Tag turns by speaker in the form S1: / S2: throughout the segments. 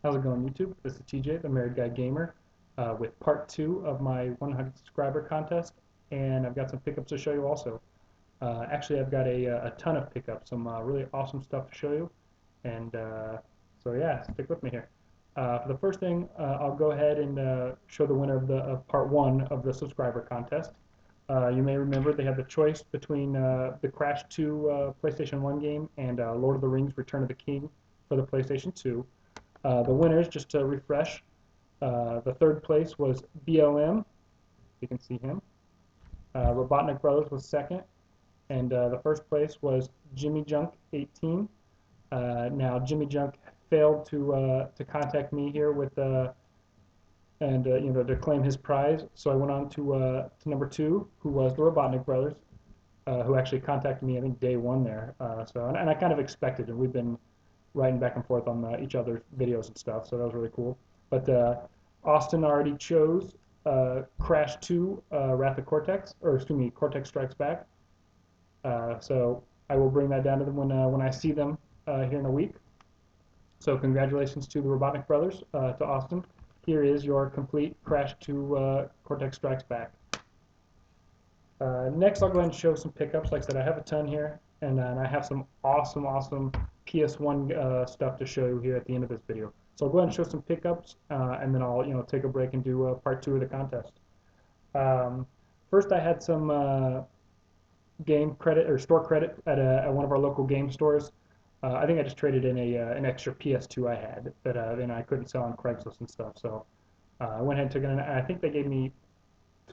S1: How's it going, YouTube? This is TJ, the Married Guy Gamer, with part 2 of my 100 subscriber contest, and I've got some pickups to show you also. Actually, I've got a ton of pickups, some really awesome stuff to show you, and so yeah, stick with me here. For the first thing, I'll go ahead and show the winner of part 1 of the subscriber contest. You may remember they had the choice between the Crash 2 PlayStation 1 game and Lord of the Rings Return of the King for the PlayStation 2. The winners, just to refresh, the third place was BLM, you can see him. Robotnik Brothers was second, and the first place was Jimmy Junk 18. Now Jimmy Junk failed to contact me here with to claim his prize, so I went on to number 2, who was the Robotnik Brothers, who actually contacted me I think day 1 there. And I kind of expected it. We've been writing back and forth on each other's videos and stuff, so that was really cool. But Austin already chose Crash 2 Wrath of Cortex, or excuse me, Cortex Strikes Back. So I will bring that down to them when I see them here in a week. So congratulations to the Robotnik Brothers, to Austin. Here is your complete Crash 2 Cortex Strikes Back. Next, I'll go ahead and show some pickups. Like I said, I have a ton here, and I have some awesome PS1 stuff to show you here at the end of this video. So I'll go ahead and show some pickups, and then I'll take a break and do part 2 of the contest. First, I had some game credit or store credit at one of our local game stores. I think I just traded in an extra PS2 I had that then I couldn't sell on Craigslist and stuff. So I went ahead and took it in, and I think they gave me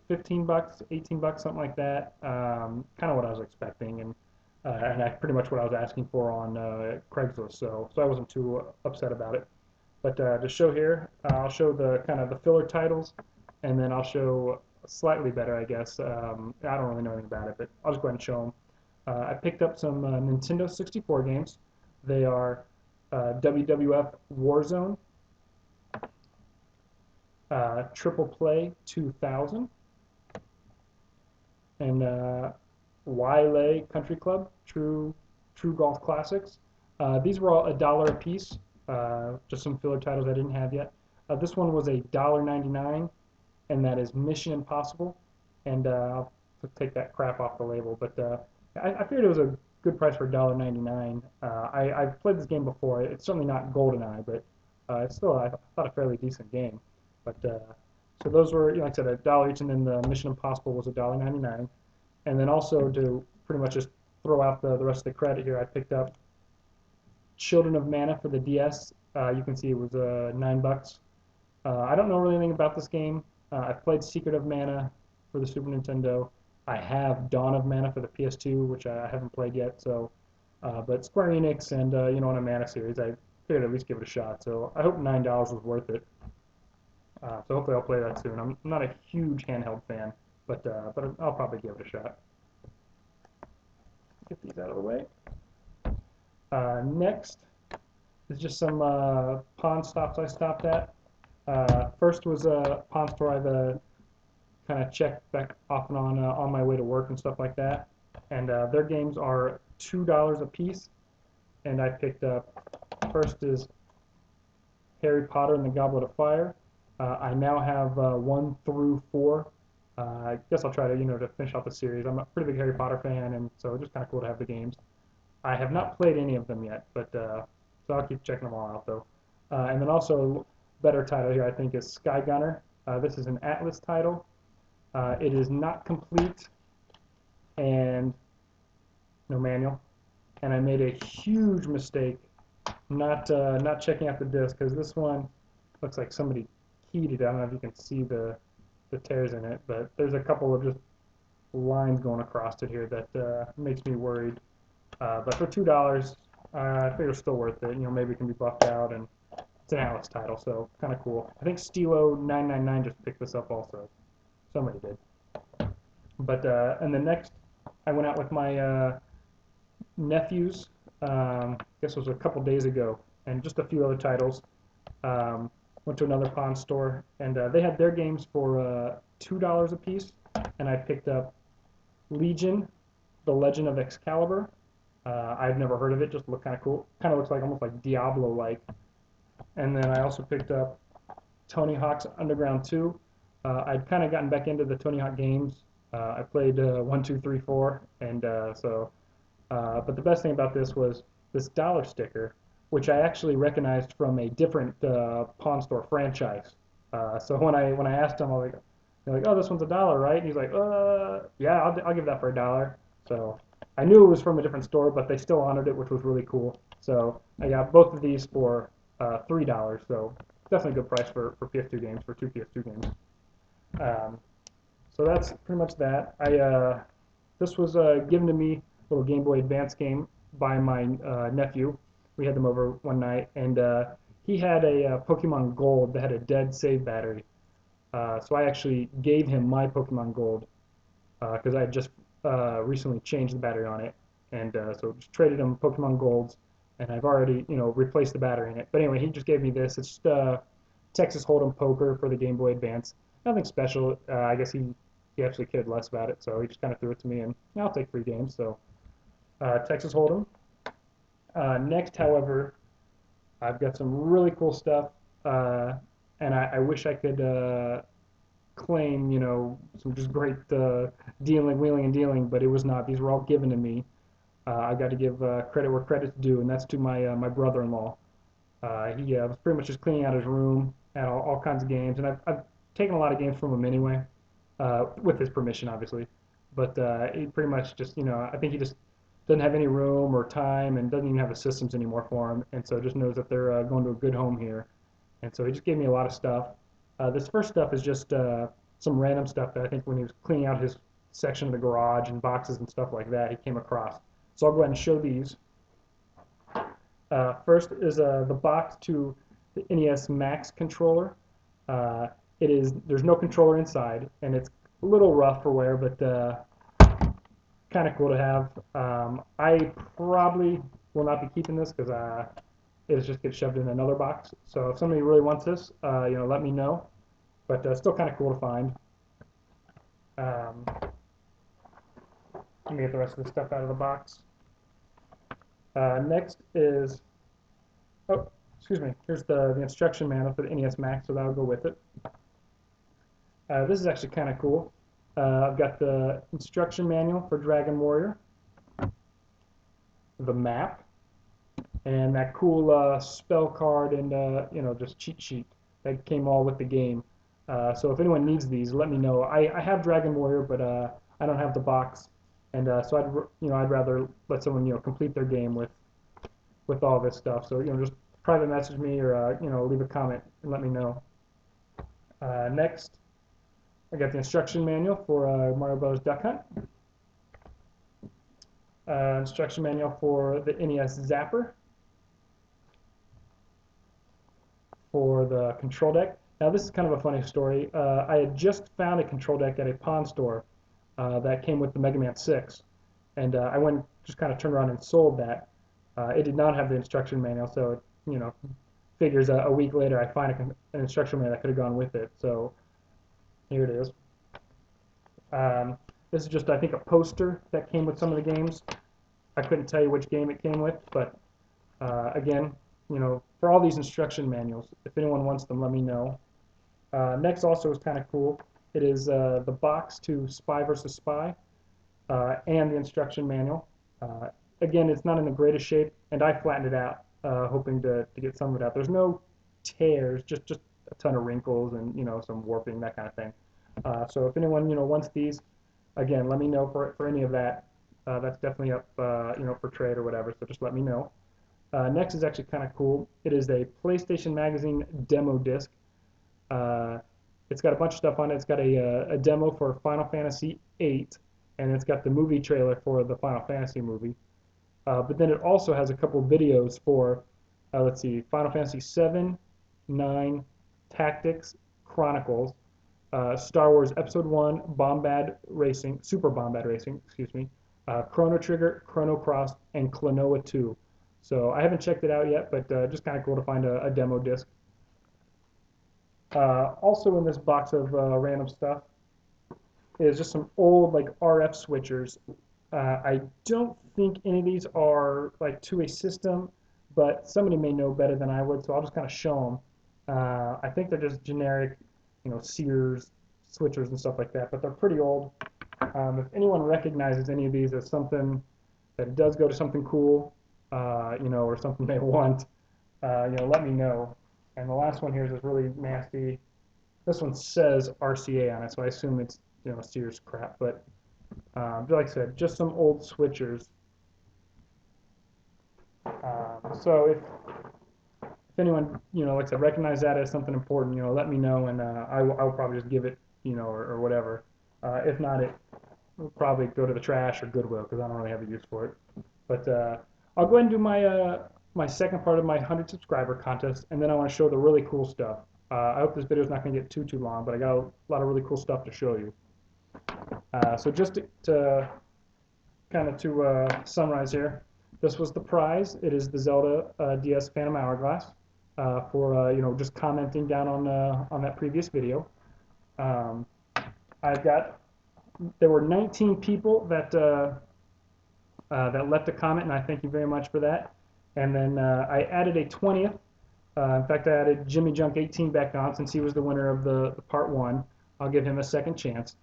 S1: 15 bucks, 18 bucks, something like that. Kind of what I was expecting, and that's pretty much what I was asking for on Craigslist. So I wasn't too upset about it. But to show here, I'll show the kind of the filler titles, and then I'll show slightly better, I guess. I don't really know anything about it, but I'll just go ahead and show them. I picked up some Nintendo 64 games. They are WWF Warzone, Triple Play 2000, and Wailea Country Club, True Golf Classics. These were all $1 a piece, just some filler titles I didn't have yet. This one was $1.99, and that is Mission Impossible. And I'll take that crap off the label, but I figured it was a good price for $1.99. I've played this game before. It's certainly not GoldenEye, but it's still, I thought, a fairly decent game. But so those were, like I said, $1 each, and then the Mission Impossible was $1.99. And then also, to pretty much just throw out the rest of the credit here, I picked up Children of Mana for the DS. You can see it was $9. I don't know really anything about this game. I've played Secret of Mana for the Super Nintendo. I have Dawn of Mana for the PS2, which I haven't played yet. So, but Square Enix and on a Mana series, I figured at least give it a shot. So I hope $9 was worth it. So hopefully I'll play that soon. I'm not a huge handheld fan, but I'll probably give it a shot. Get these out of the way. Next is just some pawn stops I stopped at. First was a pawn store I've kind of checked back off and on my way to work and stuff like that. And their games are $2 a piece. And I picked up, first is Harry Potter and the Goblet of Fire. I now have 1 through 4. I guess I'll try to finish off the series. I'm a pretty big Harry Potter fan, and so it's just kind of cool to have the games. I have not played any of them yet, but so I'll keep checking them all out though. And then also better title here I think is Sky Gunner. This is an Atlas title. It is not complete and no manual. And I made a huge mistake not checking out the disc, because this one looks like somebody keyed it. I don't know if you can see the tears in it, but there's a couple of just lines going across it here that makes me worried. But for $2, I figure it's still worth it. Maybe it can be buffed out, and it's an Atlas title, so kind of cool. I think Stilo999 just picked this up also. Somebody did. But and then next, I went out with my nephews. I guess it was a couple days ago, and just a few other titles. Went to another pawn store, and they had their games for $2 a piece, and I picked up Legion, The Legend of Excalibur. I've never heard of it, just looked kind of cool. Kind of looks like almost like Diablo-like. And then I also picked up Tony Hawk's Underground 2. I'd kind of gotten back into the Tony Hawk games. I played 1, 2, 3, 4, and but the best thing about this was this dollar sticker, which I actually recognized from a different Pawn Store franchise. So when I asked him, I was like, they're like, oh, this one's $1, right? And he's like, yeah, I'll give that for $1. So I knew it was from a different store, but they still honored it, which was really cool. So I got both of these for $3. So definitely a good price for PS2 games, for two PS2 games. Um, so that's pretty much that. This was given to me, a little Game Boy Advance game by my nephew. We had them over one night, and he had a Pokemon Gold that had a dead save battery. So I actually gave him my Pokemon Gold because I had just recently changed the battery on it, and so just traded him Pokemon Golds, and I've already replaced the battery in it. But anyway, he just gave me this. It's just Texas Hold'em poker for the Game Boy Advance. Nothing special. I guess he actually cared less about it, so he just kind of threw it to me, and yeah, I'll take 3 games. So Texas Hold'em. Next, however, I've got some really cool stuff, and I wish I could claim, some just great dealing, wheeling, and dealing, but it was not. These were all given to me. I got to give credit where credit's due, and that's to my brother-in-law. He was pretty much just cleaning out his room, had all kinds of games, and I've taken a lot of games from him anyway, with his permission, obviously. But he pretty much just, I think he just doesn't have any room or time and doesn't even have the systems anymore for him, and so just knows that they're going to a good home here. And so he just gave me a lot of stuff. This first stuff is just some random stuff that I think when he was cleaning out his section of the garage and boxes and stuff like that, he came across. So I'll go ahead and show these. First is the box to the NES Max controller. There's no controller inside, and it's a little rough for wear, but kind of cool to have. I probably will not be keeping this because it'll just get shoved in another box. So if somebody really wants this, let me know. But still kind of cool to find. Um, Let me get the rest of the stuff out of the box. Next is, oh, excuse me, here's the instruction manual for the NES Max, so that'll go with it. This is actually kind of cool. I've got the instruction manual for Dragon Warrior, the map, and that cool spell card and just cheat sheet that came all with the game. So if anyone needs these, let me know. I have Dragon Warrior, but I don't have the box, and so I'd rather let someone complete their game with all this stuff. So just private message me or leave a comment and let me know. Next, I got the instruction manual for Mario Bros. Duck Hunt. Instruction manual for the NES Zapper. For the control deck. Now this is kind of a funny story. I had just found a control deck at a pawn store that came with the Mega Man 6, and I went just kind of turned around and sold that. It did not have the instruction manual, so it, figures a week later I find an instruction manual that could have gone with it. So here it is. This is just, I think, a poster that came with some of the games. I couldn't tell you which game it came with, but again, for all these instruction manuals, if anyone wants them, let me know. Next also is kind of cool. It is the box to Spy vs. Spy and the instruction manual. Again, it's not in the greatest shape, and I flattened it out, hoping to get some of it out. There's no tears, just a ton of wrinkles and some warping, that kind of thing. So if anyone wants these, again, let me know for any of that. That's definitely up for trade or whatever. So just let me know. Next is actually kind of cool. It is a PlayStation Magazine demo disc. It's got a bunch of stuff on it. It's got a demo for Final Fantasy VIII, and it's got the movie trailer for the Final Fantasy movie. But then it also has a couple of videos for, let's see, Final Fantasy VII, 9, Tactics, Chronicles, Star Wars Episode 1, Super Bombad Racing, excuse me, Chrono Trigger, Chrono Cross, and Klonoa 2. So I haven't checked it out yet, but just kind of cool to find a demo disc. Also in this box of random stuff is just some old RF switchers. I don't think any of these are to a system, but somebody may know better than I would, so I'll just kind of show them. I think they're just generic, Sears switchers and stuff like that, but they're pretty old. If anyone recognizes any of these as something that does go to something cool, or something they want, let me know. And the last one here is this really nasty. This one says RCA on it, so I assume it's Sears crap. But like I said, just some old switchers. So if anyone like I said, recognize that as something important, let me know, and I will probably just give it, or whatever. If not, it will probably go to the trash or Goodwill because I don't really have a use for it. But I'll go ahead and do my second part of my 100 subscriber contest, and then I want to show the really cool stuff. I hope this video is not going to get too long, but I got a lot of really cool stuff to show you. So just to kind of summarize here, this was the prize. It is the Zelda DS Phantom Hourglass for just commenting down on that previous video. There were 19 people that left a comment, and I thank you very much for that. And then I added a 20th. In fact, I added Jimmy Junk 18 back on since he was the winner of the part one. I'll give him a second chance.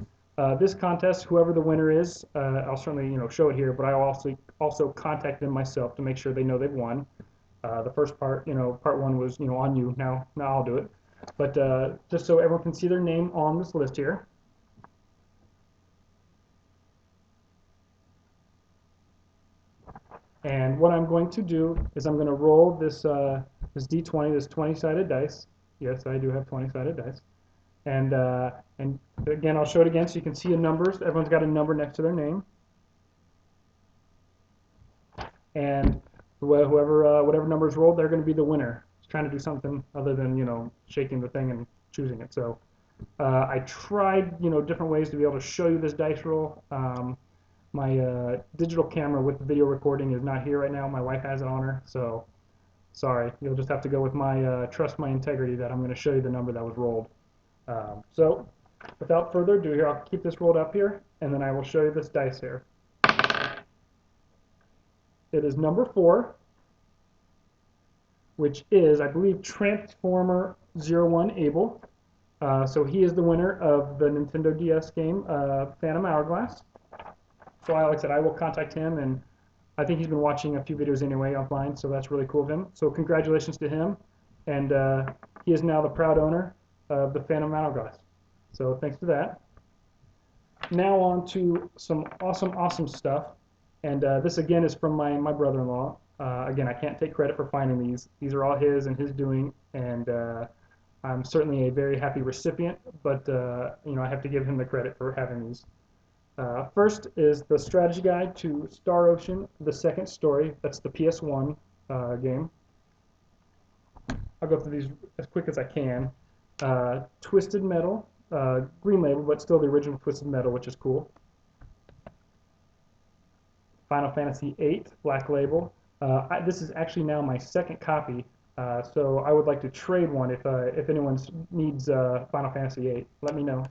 S1: This contest, whoever the winner is, I'll certainly show it here, but I'll also contact them myself to make sure they know they've won. The first part, part one was on you. Now I'll do it. But just so everyone can see their name on this list here. And what I'm going to do is I'm going to roll this D20, this 20-sided dice. Yes, I do have 20-sided dice. And again, I'll show it again so you can see the numbers. Everyone's got a number next to their name. And whatever number is rolled, they're going to be the winner. Just trying to do something other than shaking the thing and choosing it. So I tried different ways to be able to show you this dice roll. My digital camera with the video recording is not here right now. My wife has it on her, so sorry. You'll just have to go with my trust my integrity that I'm going to show you the number that was rolled. So without further ado here, I'll keep this rolled up here, and then I will show you this dice here. It is number 4, which is, I believe, Transformer 01 Abel. So he is the winner of the Nintendo DS game, Phantom Hourglass. So like I said, I will contact him, and I think he's been watching a few videos anyway offline, so that's really cool of him. So congratulations to him, and he is now the proud owner of the Phantom Hourglass. So thanks for that. Now on to some awesome stuff, and this again is from my brother-in-law. Again, I can't take credit for finding these. These are all his and his doing, and I'm certainly a very happy recipient, but I have to give him the credit for having these. First is the strategy guide to Star Ocean: The Second Story. That's the PS1 game. I'll go through these as quick as I can. Twisted Metal, green label, but still the original Twisted Metal, which is cool. Final Fantasy VIII, black label. This is actually now my second copy, so I would like to trade one if anyone needs Final Fantasy VIII. Let me know.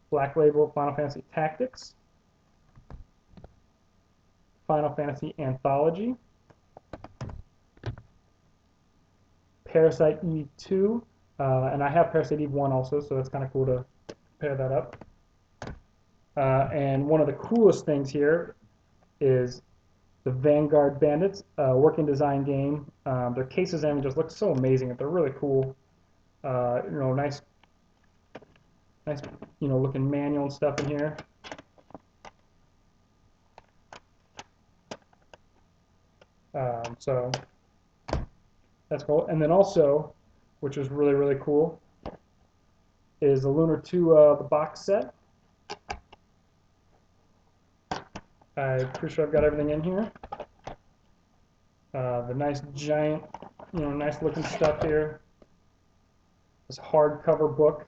S1: Black label, Final Fantasy Tactics, Final Fantasy Anthology, Parasite Eve 2, and I have Parasite Eve 1 also, so it's kind of cool to pair that up. And one of the coolest things here is the Vanguard Bandits, working design game. Their case design just looks so amazing. They're really cool. Nice, looking manual and stuff in here. So that's cool. And then also, which is really cool, is the Lunar 2 the box set. I'm pretty sure I've got everything in here. The nice giant, nice looking stuff here. This hardcover book.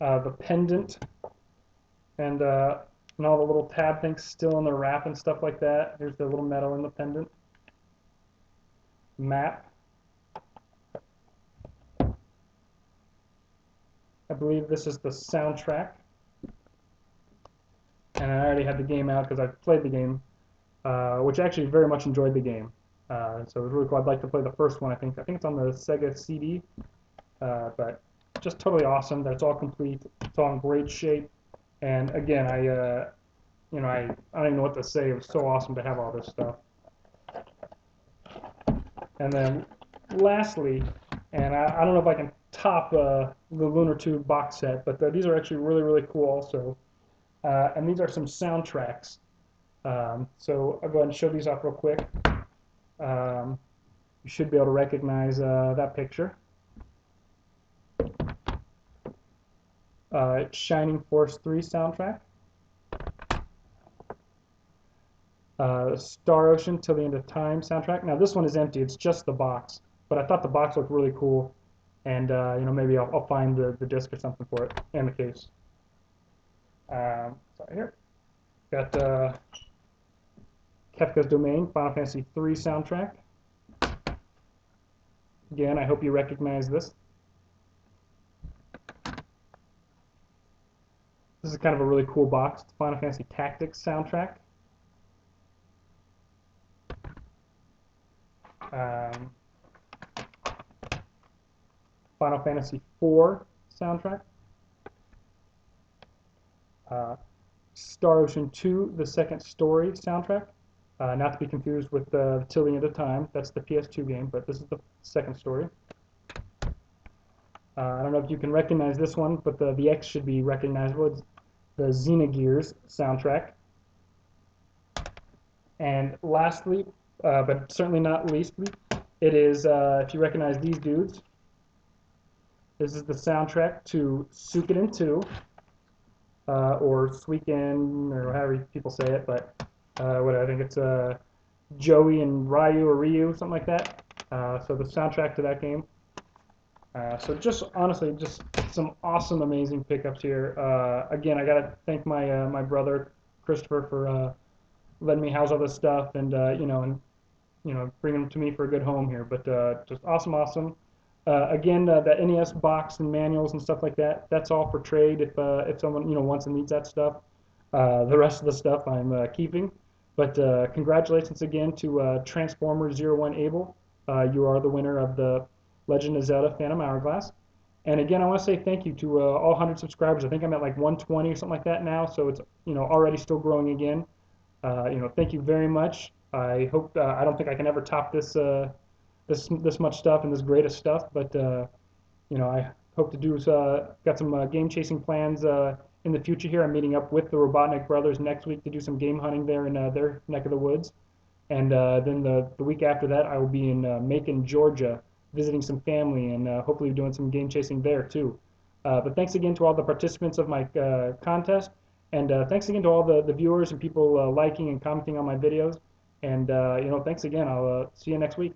S1: The pendant, and all the little tab things still in the wrap and stuff like that. Here's the little metal in the pendant. Map. I believe this is the soundtrack. and I already had the game out because I played the game, which I actually very much enjoyed the game. So it was really cool. I'd like to play the first one. I think it's on the Sega CD, but just totally awesome that it's all complete. It's all in great shape. And again, I don't even know what to say. It was so awesome to have all this stuff. And then lastly, and I don't know if I can top the Lunar Tube box set, but these are actually really, really cool also. And these are some soundtracks. So I'll go ahead and show these off real quick. You should be able to recognize that picture. Shining Force 3 soundtrack. Star Ocean Till the End of Time soundtrack. Now this one is empty. It's just the box. But I thought the box looked really cool. And maybe I'll find the disc or something for it and the case. So here. Got Kefka's Domain, Final Fantasy III soundtrack. Again, I hope you recognize this. This is kind of a really cool box. It's Final Fantasy Tactics soundtrack. Final Fantasy IV soundtrack. Star Ocean 2, The Second Story soundtrack. Not to be confused with Till the End of Time. That's the PS2 game, but this is the second story. I don't know if you can recognize this one, but the X should be recognizable. It's the Xenogears soundtrack. And lastly, but certainly not leastly, it is, if you recognize these dudes, this is the soundtrack to Suikoden 2, or Suiken, or however people say it, but I think it's Joey and Ryu, something like that. So the soundtrack to that game. So just honestly, just some awesome, amazing pickups here. Again, I gotta thank my brother Christopher for letting me house all this stuff and bring them to me for a good home here. But just awesome. Again, that NES box and manuals and stuff like that, that's all for trade if someone wants and needs that stuff. The rest of the stuff I'm keeping. But congratulations again to Transformer 01 Abel. You are the winner of the Legend of Zelda Phantom Hourglass. And again, I want to say thank you to all 100 subscribers. I think I'm at like 120 or something like that now, so it's already still growing again. Thank you very much. I hope I don't think I can ever top this much stuff and this greatest stuff, but I hope to do got some game chasing plans in the future here. I'm meeting up with the Robotnik brothers next week to do some game hunting there in their neck of the woods, and then the week after that I will be in Macon, Georgia, visiting some family and hopefully doing some game chasing there too. But thanks again to all the participants of my contest, and thanks again to all the viewers and people liking and commenting on my videos. And thanks again. I'll see you next week.